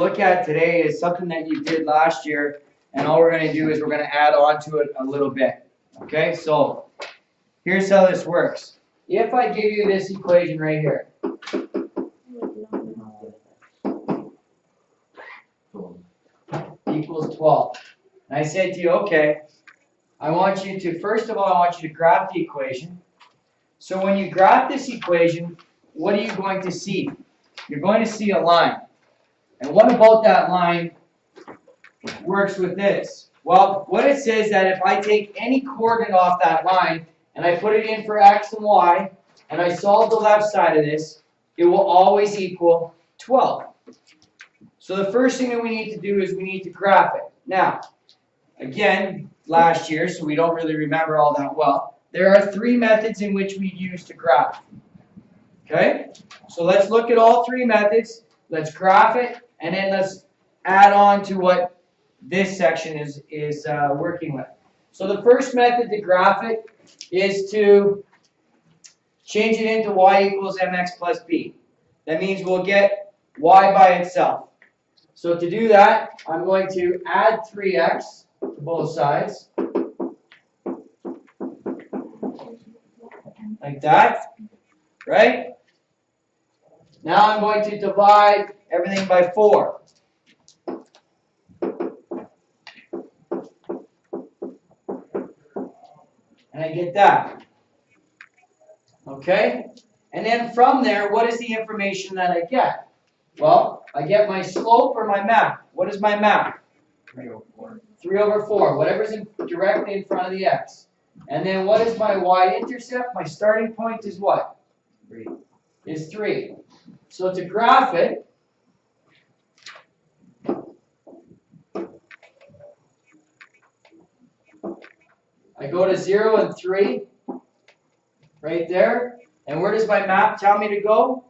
look at today is something that you did last year, and all we're going to do is we're going to add on to it a little bit. Okay, so here's how this works. If I give you this equation right here, equals 12, and I say to you, okay, I want you to, first of all, I want you to graph the equation. So when you graph this equation, what are you going to see? You're going to see a line. And what about that line works with this? Well, what it says that if I take any coordinate off that line and I put it in for x and y, and I solve the left side of this, it will always equal 12. So the first thing that we need to do is we need to graph it. Now, again, last year, so we don't really remember all that well, there are 3 methods in which we use to graph. Okay? So let's look at all 3 methods. Let's graph it, and then let's add on to what this section is working with. So the first method to graph it is to change it into y equals mx plus b. That means we'll get y by itself. So to do that, I'm going to add 3x to both sides. Like that, right? Now I'm going to divide everything by 4. And I get that. Okay? And then from there, what is the information that I get? Well, I get my slope or my map. What is my map? 3/4. 3/4. Whatever's directly in front of the x. And then what is my y-intercept? My starting point is what? 3. Is 3. So to graph it, I go to 0 and 3, right there. And where does my map tell me to go?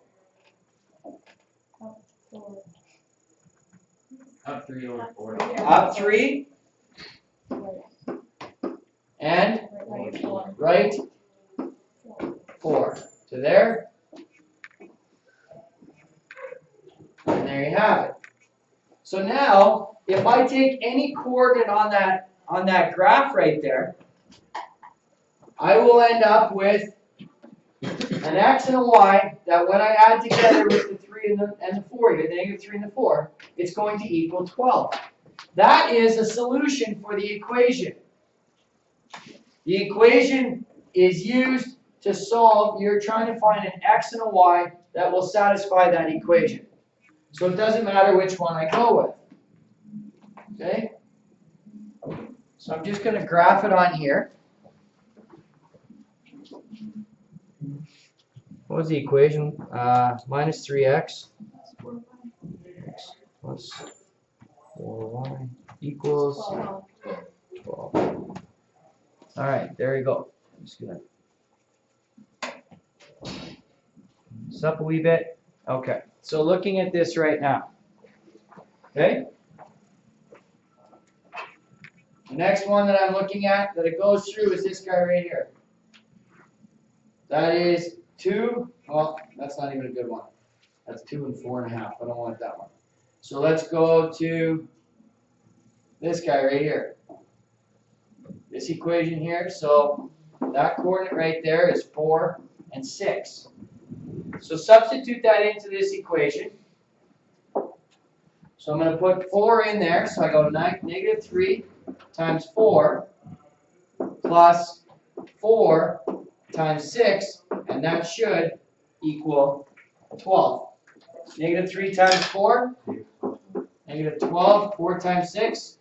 Up 3/4. Up 3 and right 4 to there. And there you have it. So now, if I take any coordinate on that graph right there, I will end up with an x and a y that when I add together with the 3 and the 4 here, the negative 3 and the 4, it's going to equal 12. That is a solution for the equation. The equation is used to solve, you're trying to find an x and a y that will satisfy that equation. So it doesn't matter which one I go with. Okay? So I'm just going to graph it on here. What was the equation? Minus 3x x plus 4y equals 12. All right, there you go. I'm just going to this up a wee bit. Okay, so looking at this right now. Okay? The next one that I'm looking at that it goes through is this guy right here. That is 2, well, that's not even a good one. That's 2 and 4.5. I don't want that one. So let's go to this guy right here. This equation here, so that coordinate right there is 4 and 6. So substitute that into this equation. So I'm going to put 4 in there, so I go negative 3 times 4 plus 4 times 6, and that should equal 12. Negative 3 times 4, negative 12, 4 times 6,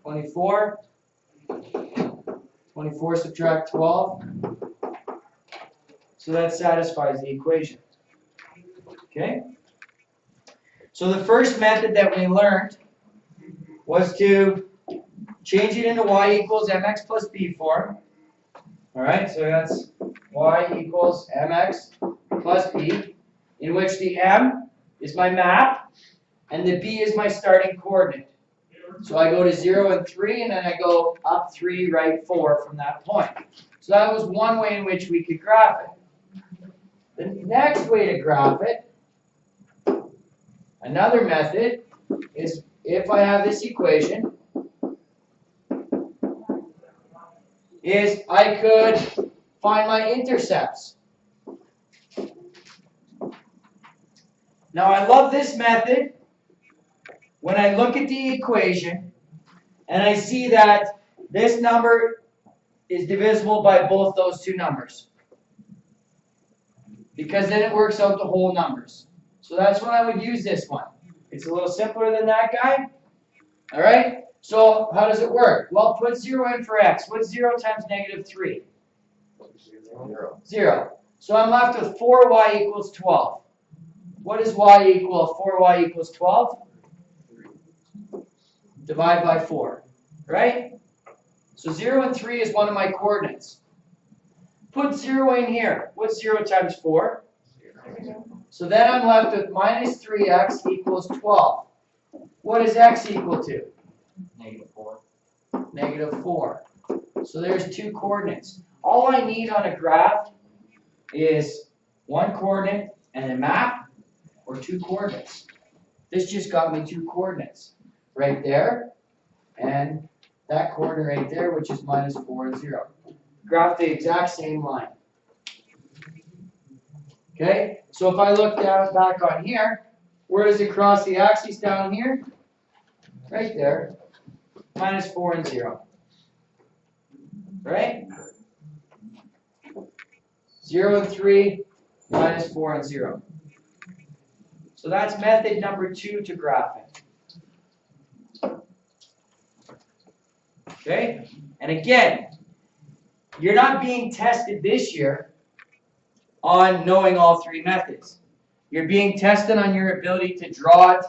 24. 24 subtract 12. So that satisfies the equation. Okay? So the first method that we learned was to change it into y equals mx plus b form. All right, so that's y equals mx plus b, in which the m is my map and the b is my starting coordinate. So I go to 0 and 3, and then I go up 3, right 4 from that point. So that was one way in which we could graph it. The next way to graph it Another method is if I have this equation, is I could find my intercepts. Now I love this method when I look at the equation and I see that this number is divisible by both those two numbers. Because then it works out the whole numbers. So that's when I would use this one. It's a little simpler than that guy. All right? So how does it work? Well, put 0 in for x. What's 0 times negative 3? 0. So I'm left with 4y equals 12. What does y equal? 4y equals 12? Divide by 4. Right? So 0 and 3 is one of my coordinates. Put 0 in here. What's 0 times 4? 0. So then I'm left with minus 3x equals 12. What is x equal to? -4. Negative 4. So there's two coordinates. All I need on a graph is one coordinate and a map, or two coordinates. This just got me two coordinates. Right there, and that coordinate right there, which is minus 4 and 0. Graph the exact same line. Okay, so if I look down back on here, where does it cross the axis down here? Right there. Minus 4 and 0. Right? 0 and 3, minus 4 and 0. So that's method number 2 to graphing. Okay? And again, you're not being tested this year on knowing all three methods. You're being tested on your ability to draw it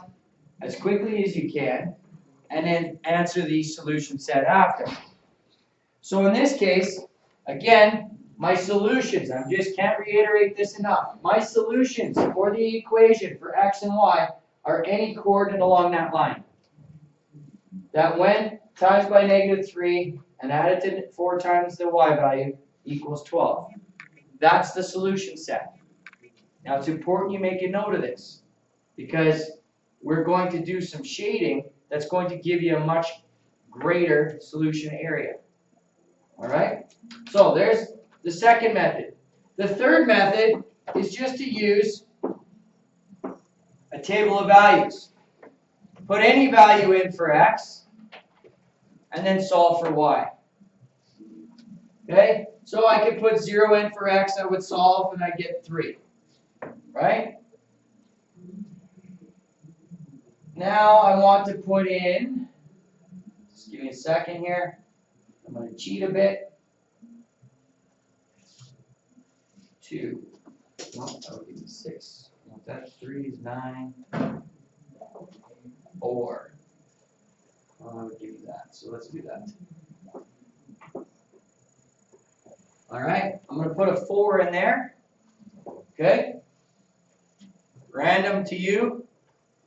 as quickly as you can and then answer the solution set after. So in this case, again, my solutions, I just can't reiterate this enough. My solutions for the equation for x and y are any coordinate along that line. That when times by negative 3 and added to 4 times the y value equals 12. That's the solution set. Now it's important you make a note of this because we're going to do some shading that's going to give you a much greater solution area. All right? So there's the second method. The third method is just to use a table of values. Put any value in for x and then solve for y. Okay? So I could put 0 in for x, I would solve, and I get 3. Right? Now I want to put in, just give me a second here, I'm going to cheat a bit. 2. Well, that would give me 6. That's 3 is 9. 4. Well, I would give you that, so let's do that. Alright, I'm going to put a 4 in there. Okay? Random to you.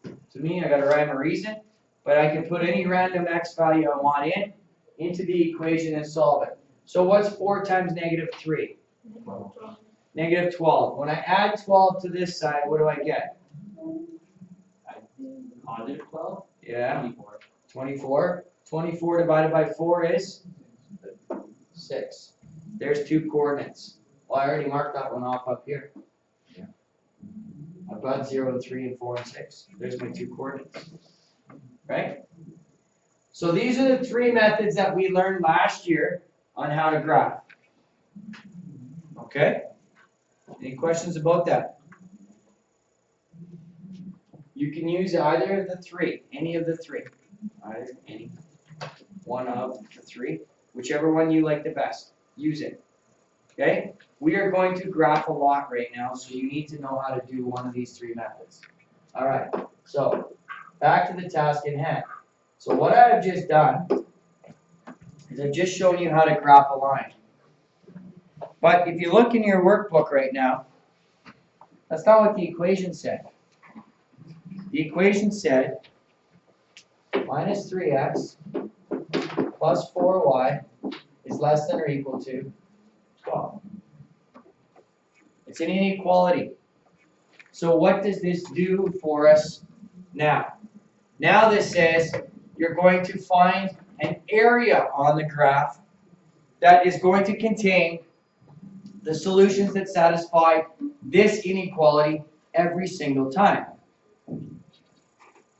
To me, I got a rhyme or reason. But I can put any random x value I want into the equation and solve it. So what's 4 times negative 3? Negative 12. When I add 12 to this side, what do I get? Positive 12? Yeah. 24. 24. 24 divided by 4 is 6. There's two coordinates. Well, I already marked that one off up here. Yeah. I've got 0 and 3 and 4 and 6. There's my two coordinates. Right? So these are the three methods that we learned last year on how to graph. Okay? Any questions about that? You can use either of the three, any of the three. Either, any, one of the three, whichever one you like the best. Use it. Okay? We are going to graph a lot right now, so you need to know how to do one of these three methods. All right, so back to the task in hand. So what I have just done is I've just shown you how to graph a line. But if you look in your workbook right now, that's not what the equation said. The equation said minus 3x plus 4y is less than or equal to 12. It's an inequality. So what does this do for us Now this says you're going to find an area on the graph that is going to contain the solutions that satisfy this inequality every single time.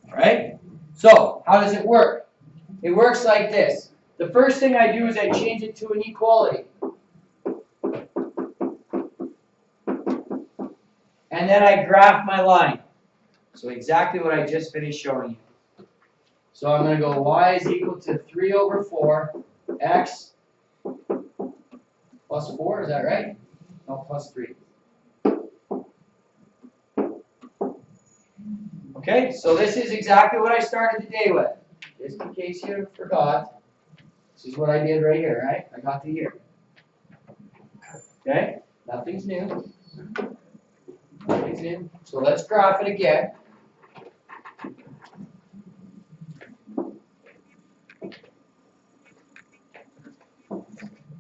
Alright? So, how does it work? It works like this. The first thing I do is I change it to an equality. And then I graph my line. So exactly what I just finished showing you. So I'm going to go y is equal to 3 over 4, x plus 4, is that right? No, plus 3. Okay, so this is exactly what I started the day with. Just in case you forgot, this is what I did right here, right? I got to here. Okay, nothing's new. Nothing's new. So let's graph it again.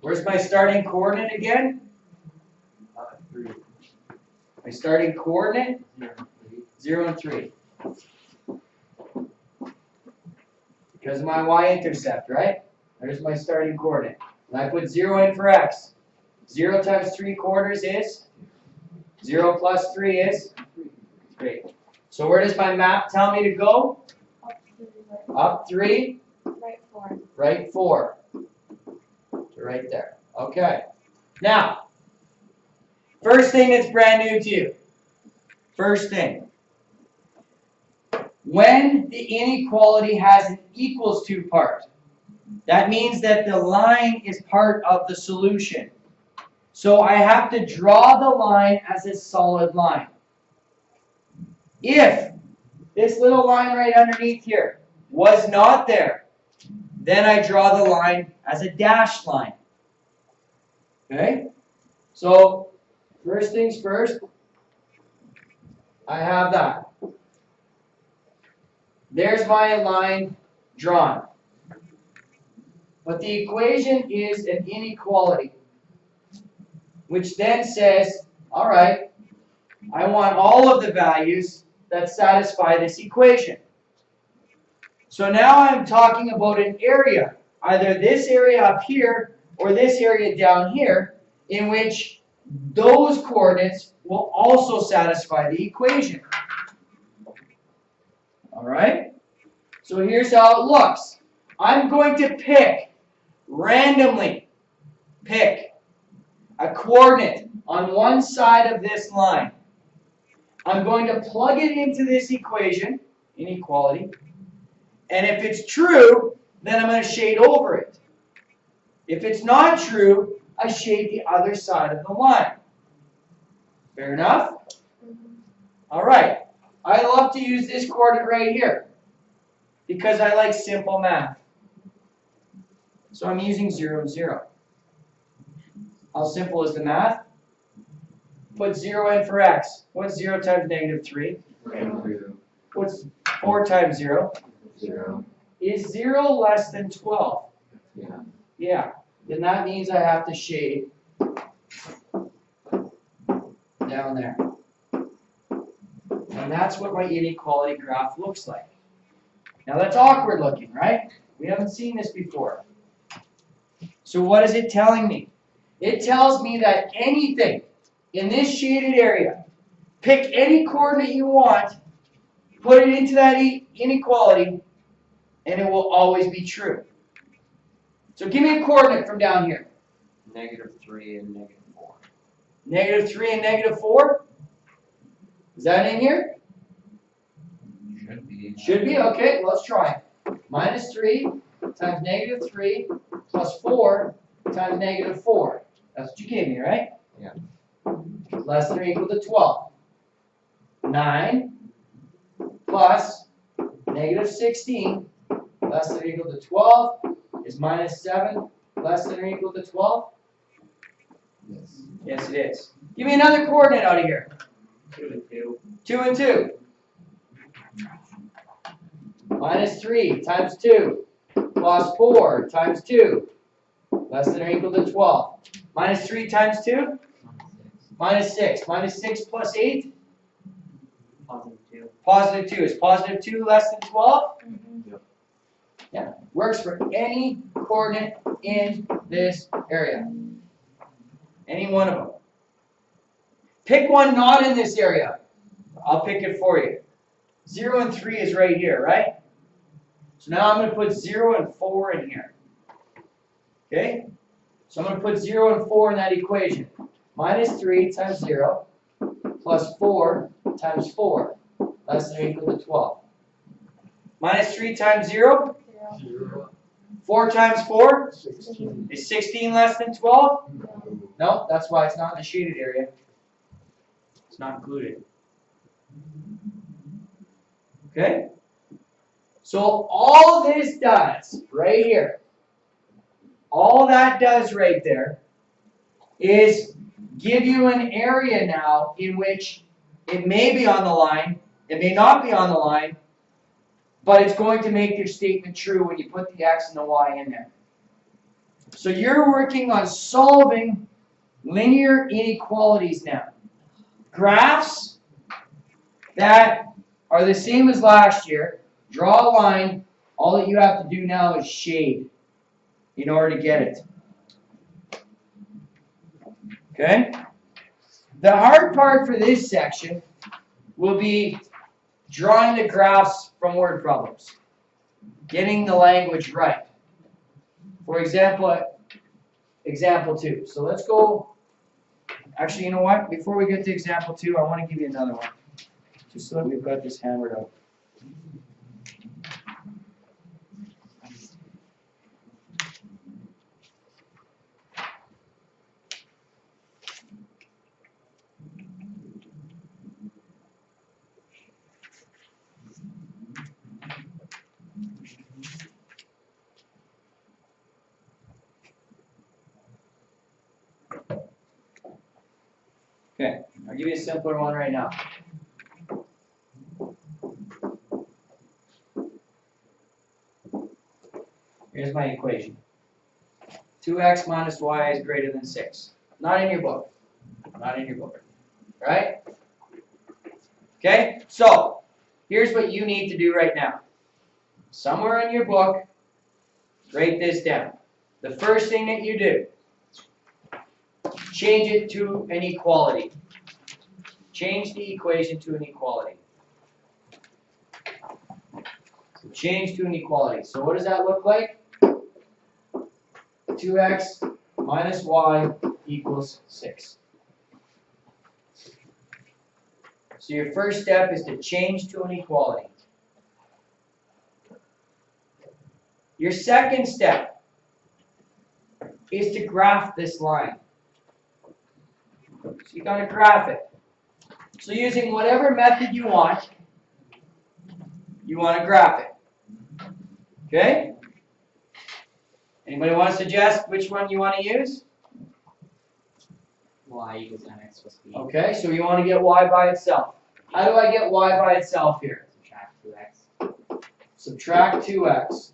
Where's my starting coordinate again? 3. My starting coordinate? 0, 3. 0 and 3. Because of my y-intercept, right? There's my starting coordinate. And I put 0 in for x. 0 times 3/4 is? 0 plus 3 is? 3. So where does my map tell me to go? Up 3. Right 4. Right 4. So right there. Okay. Now, first thing that's brand new to you. First thing. When the inequality has an equals to part, that means that the line is part of the solution. So I have to draw the line as a solid line. If this little line right underneath here was not there, then I draw the line as a dashed line. Okay? So, first things first, I have that. There's my line drawn. But the equation is an inequality, which then says, all right, I want all of the values that satisfy this equation. So now I'm talking about an area, either this area up here or this area down here, in which those coordinates will also satisfy the equation. All right? So here's how it looks. I'm going to randomly pick a coordinate on one side of this line. I'm going to plug it into this equation, inequality, and if it's true, then I'm going to shade over it. If it's not true, I shade the other side of the line. Fair enough? All right. I love to use this coordinate right here because I like simple math. So I'm using 0, 0. How simple is the math? Put 0 in for x. What's 0 times -3? 0. What's 4 times 0? 0. Is 0 less than 12? Yeah. Yeah. Then that means I have to shade down there. And that's what my inequality graph looks like. Now that's awkward looking, right? We haven't seen this before. So what is it telling me? It tells me that anything in this shaded area, pick any coordinate you want, put it into that inequality, and it will always be true. So give me a coordinate from down here. -3 and -4. -3 and -4? Is that in here? Should be. Should be, okay, let's try. -3 times -3 plus 4 times -4. That's what you gave me, right? Yeah. Less than or equal to 12. 9 plus -16 less than or equal to 12 is -7 less than or equal to 12? Yes. Yes, it is. Give me another coordinate out of here. 2 and 2. 2 and 2. -3 times 2 plus 4 times 2 less than or equal to 12. -3 times 2? -6. -6 plus 8? +2. Positive 2. Is positive 2 less than 12? Yeah. Works for any coordinate in this area. Any one of them. Pick one not in this area. I'll pick it for you. 0 and 3 is right here, right? So now I'm going to put 0 and 4 in here. Okay? So I'm going to put 0 and 4 in that equation. Minus 3 times 0 plus 4 times 4. Less than or equal to 12. Minus 3 times 0? 4 times 4? 16. Is 16 less than 12? No, that's why it's not in the shaded area. It's not included. Okay? So all this does, right here, all that does right there is give you an area now in which it may be on the line, it may not be on the line, but it's going to make your statement true when you put the x and the y in there. So you're working on solving linear inequalities now. Graphs that are the same as last year, draw a line, all that you have to do now is shade in order to get it. Okay? The hard part for this section will be drawing the graphs from word problems. Getting the language right. For example, example 2. So let's go, actually, you know what? Before we get to example 2, I want to give you another one. Just so that we've got this hammered out. Okay, I'll give you a simpler one right now. Here's my equation. 2x minus y is greater than 6. Not in your book. Not in your book. Right? Okay, so here's what you need to do right now. Somewhere in your book, write this down. The first thing that you do, change it to an equality. Change the equation to an equality. So change to an equality. So what does that look like? 2x minus y equals 6. So your first step is to change to an equality. Your second step is to graph this line. So you got to graph it. So using whatever method you want to graph it. Okay? Anybody want to suggest which one you want to use? Y equals mx plus b. Okay, so you want to get y by itself. How do I get y by itself here? Subtract 2x. Subtract 2x.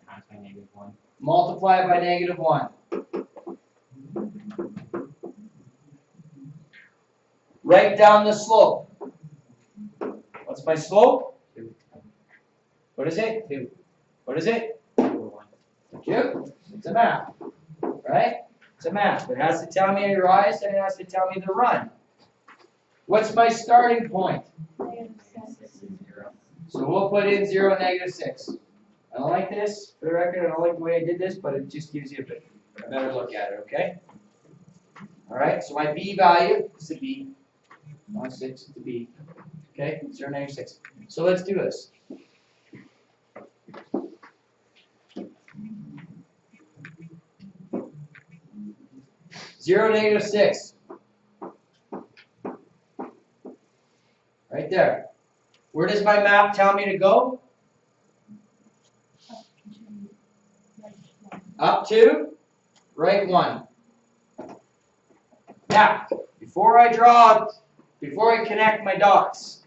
Times by negative 1. Multiply by negative 1. Write down the slope. What's my slope? 2. What is it? 2. What is it? Over 1. 2. It's a math. Right? It's a math. It has to tell me a rise and it has to tell me the run. What's my starting point? So we'll put in 0 and negative 6. I don't like this, for the record, I don't like the way I did this, but it just gives you a better look at it, okay? Alright, so my b value is the b. Not 6, it's the b. Okay, 0, negative 6. So let's do this. Zero, negative 6. Right there. Where does my map tell me to go? Up to right 1. Now, before I connect my dots,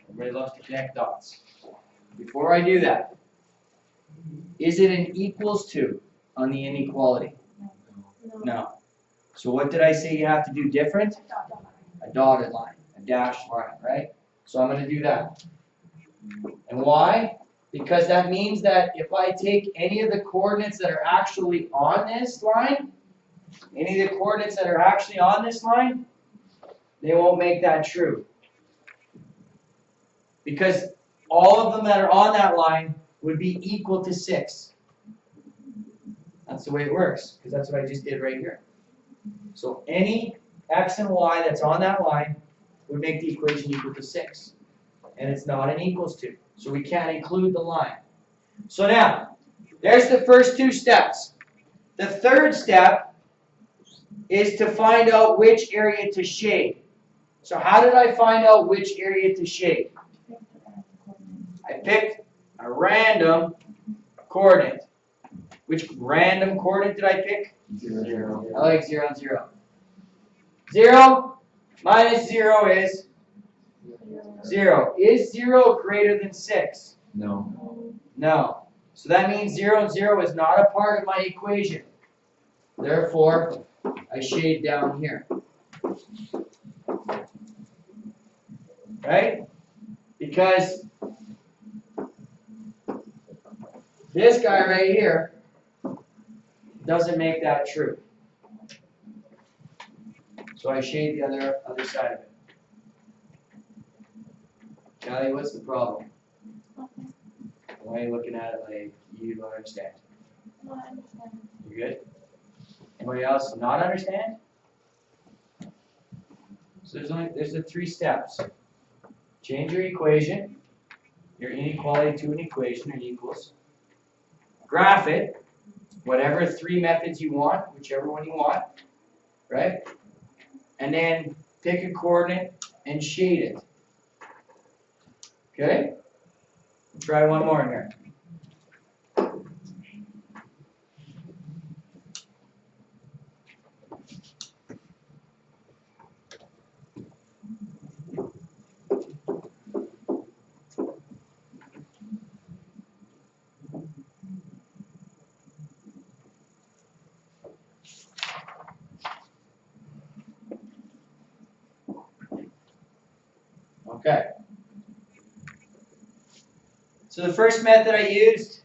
everybody loves to connect dots. Before I do that, is it an equals to on the inequality? No. So what did I say you have to do different? A dotted line, a dashed line, right? So I'm gonna do that. And why? Because that means that if I take any of the coordinates that are actually on this line, any of the coordinates that are actually on this line, they won't make that true. Because all of them that are on that line would be equal to 6. That's the way it works, because that's what I just did right here. So any x and y that's on that line would make the equation equal to 6. And it's not an equals to. So we can't include the line. So now, there's the first 2 steps. The third step is to find out which area to shade. So how did I find out which area to shade? I picked a random coordinate. Which random coordinate did I pick? 0. I like 0 and 0. 0 minus 0 is 0. Is 0 greater than 6? No. No. So that means 0 and 0 is not a part of my equation. Therefore, I shade down here. Right? Because this guy right here doesn't make that true. So I shade the other side of it. Callie, what's the problem? Why are you looking at it like you don't understand? You good? Anybody else not understand? So there's the 3 steps. Change your equation, your inequality to an equation or equals. Graph it, whatever 3 methods you want, whichever one you want, right? And then pick a coordinate and shade it. Okay? Try one more here. Okay. So the first method I used,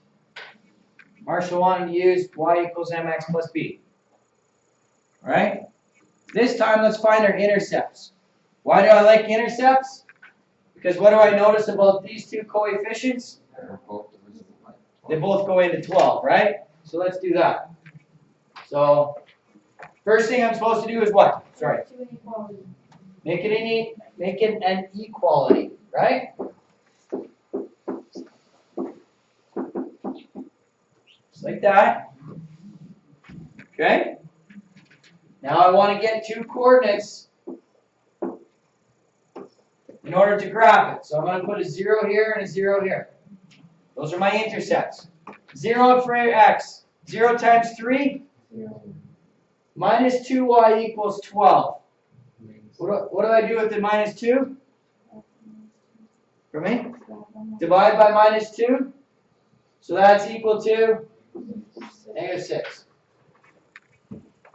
Marshall wanted to use y equals mx plus b. All right? This time, let's find our intercepts. Why do I like intercepts? Because what do I notice about these 2 coefficients? They're both divisible by 12. They both go into 12, right? So let's do that. So, first thing I'm supposed to do is what? Sorry. Make it an equality, right? Just like that. Okay? Now I want to get 2 coordinates in order to graph it. So I'm going to put a 0 here and a 0 here. Those are my intercepts. 0 for x. 0 times 3? Minus 2y equals 12. What do I do with the minus 2? For me? Divide by minus 2. So that's equal to negative 6.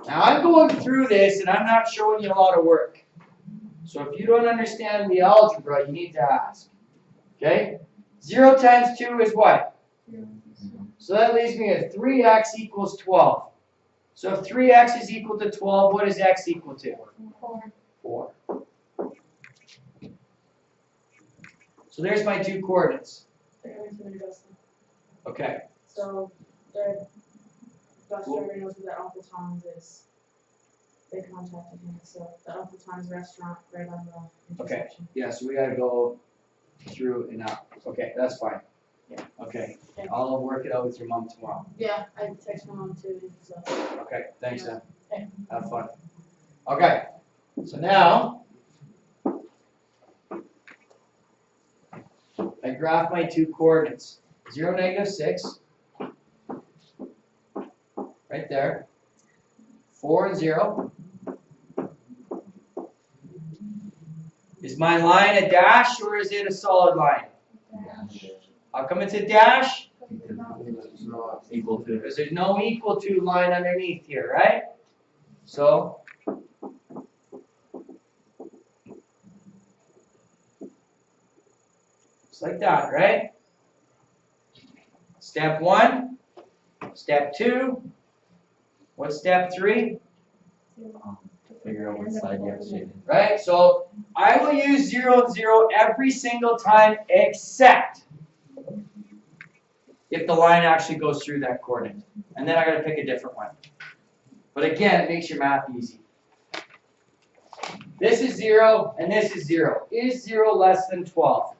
Now I'm going through this and I'm not showing you a lot of work. So if you don't understand the algebra, you need to ask. Okay? 0 times 2 is what? So that leaves me with 3x equals 12. So if 3x is equal to 12, what is x equal to? 4. So there's my 2 coordinates. Okay. So the bus driver knows where the Uncle Tom's is. They contacted him, so the Uncle Tom's restaurant right on the intersection. Yeah, so we gotta go through and out. Okay, that's fine. Yeah. Okay, Okay. I'll work it out with your mom tomorrow. Yeah, I text my mom too, so. Okay, thanks, Sam. Okay. Have fun. Okay, so now I graph my 2 coordinates. 0, negative 6. Right there. 4 and 0. Is my line a dash or is it a solid line? How come it's a dash? It's not equal to. Because there's no equal to line underneath here, right? So like that, right? Step 1, step 2, what's step 3? Figure out what side you have shaded. Right, so I will use 0 and 0 every single time except if the line actually goes through that coordinate. And then I gotta pick a different one. But again, it makes your math easy. This is 0 and this is 0. Is 0 less than 12?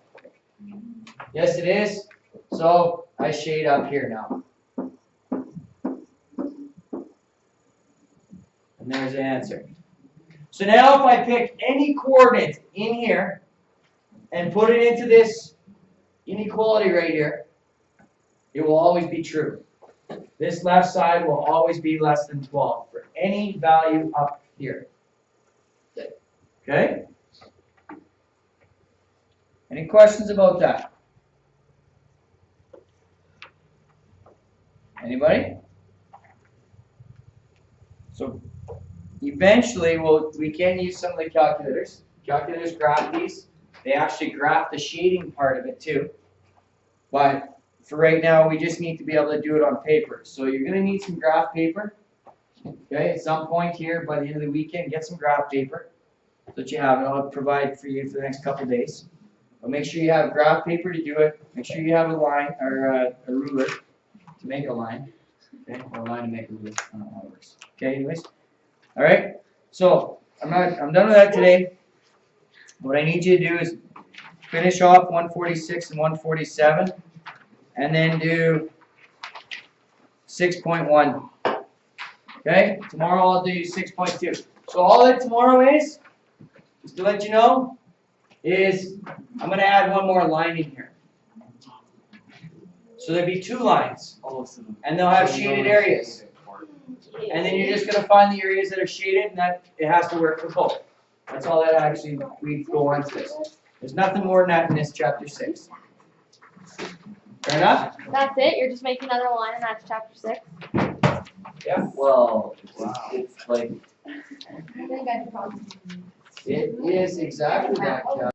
Yes, it is. So I shade up here now. And there's the answer. So now if I pick any coordinate in here and put it into this inequality right here, it will always be true. This left side will always be less than 12 for any value up here. Okay? Any questions about that? Anybody? So eventually we can use some of the calculators. Calculators graph these. They actually graph the shading part of it too. But for right now, we just need to be able to do it on paper. So you're going to need some graph paper. Okay, at some point here by the end of the weekend, get some graph paper so that you have it. I'll provide for you for the next couple of days. But make sure you have graph paper to do it. Make sure you have a line or a ruler to make a line. Okay, or a line to make a ruler. I don't know how it works. Okay, anyways. All right. So I'm done with that today. What I need you to do is finish off 146 and 147, and then do 6.1. Okay. Tomorrow I'll do 6.2. So all that tomorrow is, just to let you know, is I'm going to add one more line in here. So there'll be 2 lines, and they'll have shaded areas. And then you're just going to find the areas that are shaded, and that it has to work for both. That's all that actually we go on to this. There's nothing more than that in this chapter 6. Fair enough? That's it? You're just making another line and that's chapter 6? Yeah. Well, it's like I think I could probably. It is exactly that, Cal.